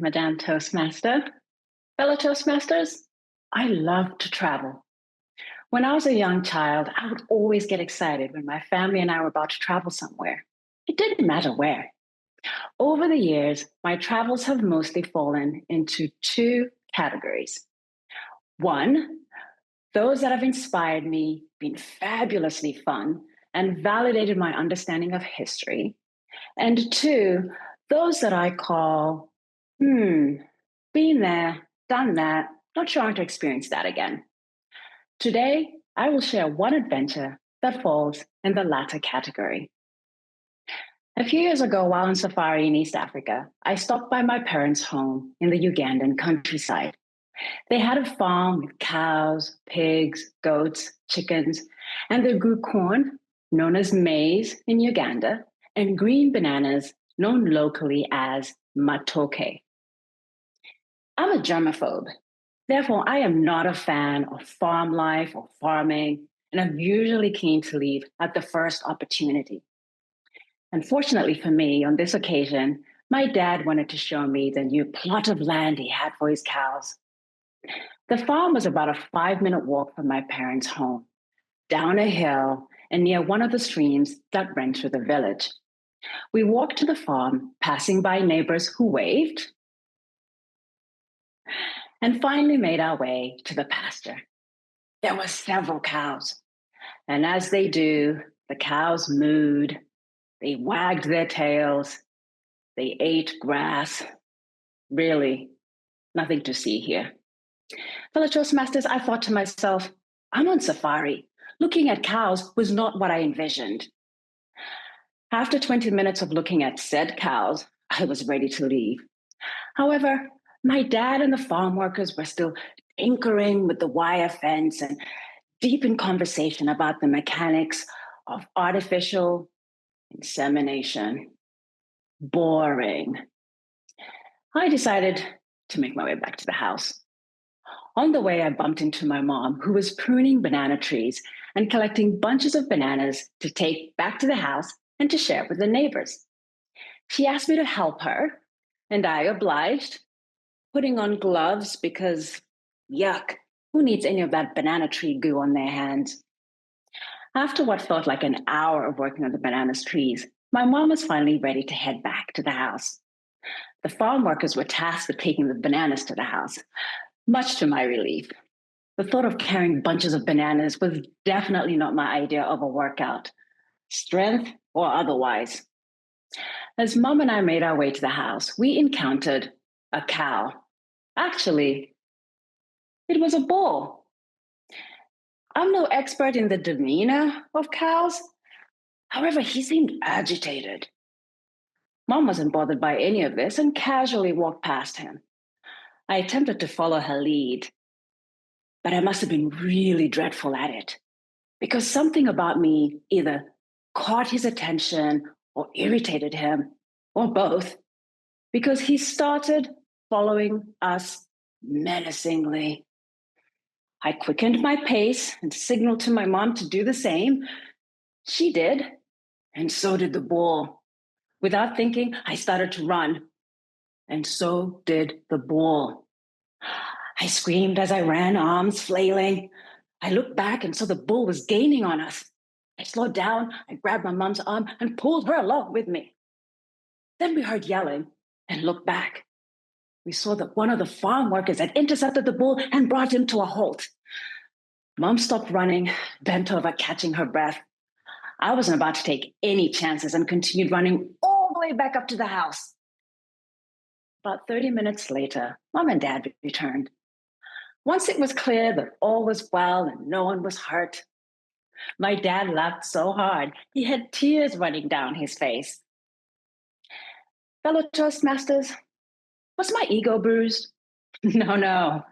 Madame Toastmaster. Fellow Toastmasters, I love to travel. When I was a young child, I would always get excited when my family and I were about to travel somewhere. It didn't matter where. Over the years, my travels have mostly fallen into two categories. One, those that have inspired me, been fabulously fun, and validated my understanding of history. And two, those that I call, been there, done that, not sure how to experience that again. Today, I will share one adventure that falls in the latter category. A few years ago, while on safari in East Africa, I stopped by my parents' home in the Ugandan countryside. They had a farm with cows, pigs, goats, chickens, and they grew corn, known as maize in Uganda, and green bananas, known locally as matoke. I'm a germaphobe. Therefore, I am not a fan of farm life or farming, and I'm usually keen to leave at the first opportunity. Unfortunately for me, on this occasion, my dad wanted to show me the new plot of land he had for his cows. The farm was about a 5-minute walk from my parents' home, down a hill and near one of the streams that ran through the village. We walked to the farm, passing by neighbors who waved, and finally made our way to the pasture. There were several cows, and as they do, the cows mooed, they wagged their tails, they ate grass. Really, nothing to see here. Fellow Toastmasters, I thought to myself, I'm on safari. Looking at cows was not what I envisioned. After 20 minutes of looking at said cows, I was ready to leave. However, my dad and the farm workers were still tinkering with the wire fence and deep in conversation about the mechanics of artificial insemination. Boring. I decided to make my way back to the house. On the way, I bumped into my mom, who was pruning banana trees and collecting bunches of bananas to take back to the house and to share with the neighbors. She asked me to help her, and I obliged, putting on gloves because, yuck, who needs any of that banana tree goo on their hands? After what felt like an hour of working on the banana trees, my mom was finally ready to head back to the house. The farm workers were tasked with taking the bananas to the house, much to my relief. The thought of carrying bunches of bananas was definitely not my idea of a workout, strength or otherwise. As Mom and I made our way to the house, we encountered a cow. Actually, it was a bull. I'm no expert in the demeanor of cows. However, he seemed agitated. Mom wasn't bothered by any of this and casually walked past him. I attempted to follow her lead, but I must have been really dreadful at it because something about me either caught his attention or irritated him, or both, because he started following us menacingly. I quickened my pace and signaled to my mom to do the same. She did, and so did the bull. Without thinking, I started to run, and so did the bull. I screamed as I ran, arms flailing. I looked back and saw the bull was gaining on us. I slowed down, I grabbed my mom's arm and pulled her along with me. Then we heard yelling and looked back. We saw that one of the farm workers had intercepted the bull and brought him to a halt. Mom stopped running, bent over, catching her breath. I wasn't about to take any chances and continued running all the way back up to the house. About 30 minutes later, Mom and Dad returned. Once it was clear that all was well and no one was hurt, my dad laughed so hard he had tears running down his face. Fellow Toastmasters, was my ego bruised? No.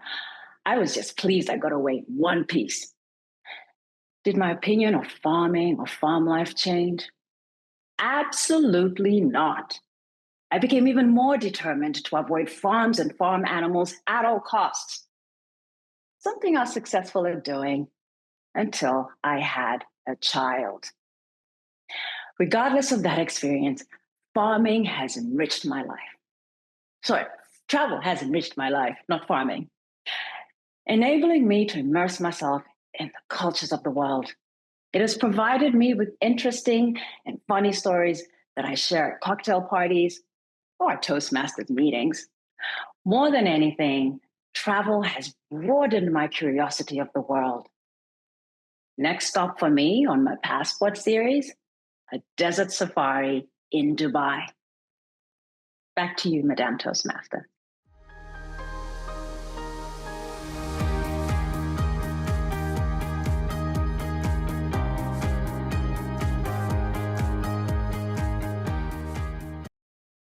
I was just pleased I got away one piece. Did my opinion of farming or farm life change? Absolutely not. I became even more determined to avoid farms and farm animals at all costs. Something I was successful at doing until I had a child. Regardless of that experience, farming has enriched my life. Sorry, Travel has enriched my life, not farming, enabling me to immerse myself in the cultures of the world. It has provided me with interesting and funny stories that I share at cocktail parties or Toastmasters meetings. More than anything, travel has broadened my curiosity of the world. Next stop for me on my passport series, a desert safari in Dubai. Back to you, Madame Toastmaster.